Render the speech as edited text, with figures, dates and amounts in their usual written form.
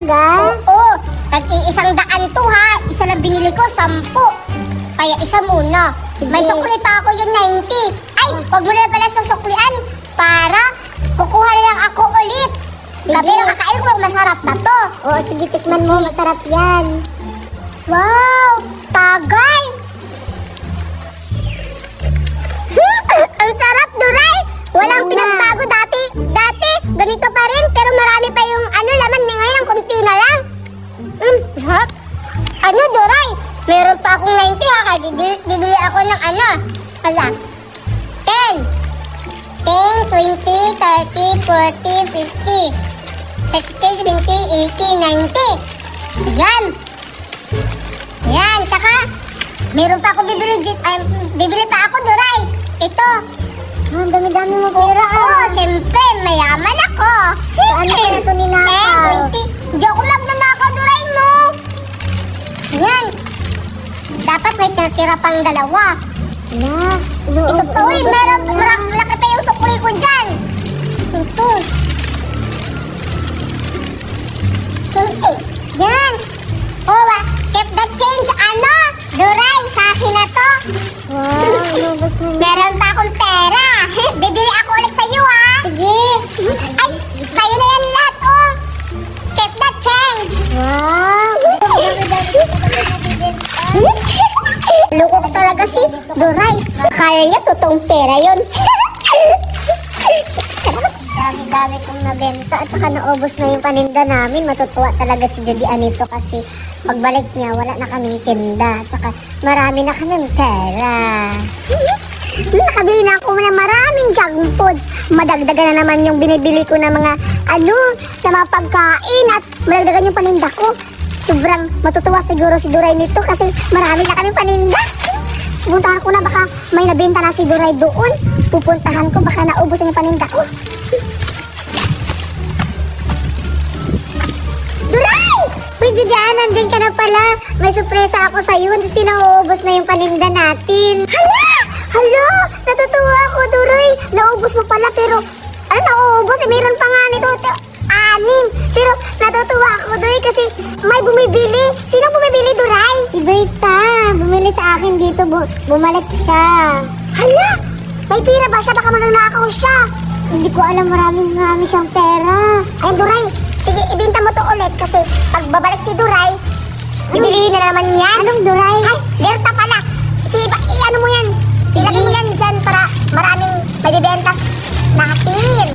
Oo, tag-100 to ha. Isa lang binili ko, 10. Kaya isa muna. May sukli pa ako yung 90. Ay, wag mo na pala susuklian para kukuha na lang ako ulit. Pero kakain ko masarap na to. Oo, sige, tikman mo. Masarap yan. Wow, tagay. Ang sarap, Duray. Walang Oo nga. pinagbago dati. Dati, ganito pa rin. Pero marami pa yung laman. Ngayon, ang kunti na lang. Hot. Ano, Duray? Meron pa akong 90 ha. Kaya bibili ako ng Hala. 10. 10, 20, 30, 40, 50. 60, 70, 80, 90. Yan. Yan, saka meron pa ako bibili pa ako, Duray. Ito. Ang dami-dami mo pera. Oo, syempre, mayaman ako. Saan mo kaya ito ninakaw? 20. Hindi ako magnanakaw, Duray mo. Yan. Dapat may tira pang 2. Ito pa, uy, laki pa yung sukli ko dyan. Ito. Yan. Oh, keep the change, Duray, sa akin na to. Wow, inubos mo. Meron pa akong pera. Bibili ako ulit sa'yo, ha? Sige. Ay, sa'yo na yan lahat, oh. Keep the change. Wow. Loko ko talaga si Duray. Kaya niya totoong pera yun. Dami-dami kong nabenta at saka naubos na yung paninda namin. Matutuwa talaga si Judy Anito kasi pagbalik niya, wala na kaming tinda. At saka marami na kaming pera. Nakabili na ako ng maraming junk foods. Madagdagan na naman yung binibili ko ng mga na mga pagkain at madagdagan yung paninda ko. Sobrang matutuwa siguro si Duray nito kasi marami na kaming paninda. Pupuntahan ko na, baka may nabenta na si Duray doon. Pupuntahan ko, baka naubos na yung paninda ko. Duray! Uy, Judy, nandiyan ka na pala. May sorpresa ako sa'yo. Hindi nauubos na yung paninda natin. Hala! Hala! Natutuwa ako, Duray. Naubos mo pala pero... Ano nauubos? Meron pa nga nito. 6. Pero natutuwa ako, Duray, kasi may bumibili. Sino bumibili, Duray? Si Berta, bumili sa akin dito. Bumalik siya. Hala! May pira ba siya? Baka magnanakaw siya. Hindi ko alam, marami siyang pera. Ay, Duray, sige, ibenta mo to ulit kasi pag babalik si Duray, bibilihin na naman yan. Anong Duray? Ay, Berta pala. Ano mo yan? Ilagay mo yan dyan para maraming may bibenta natin.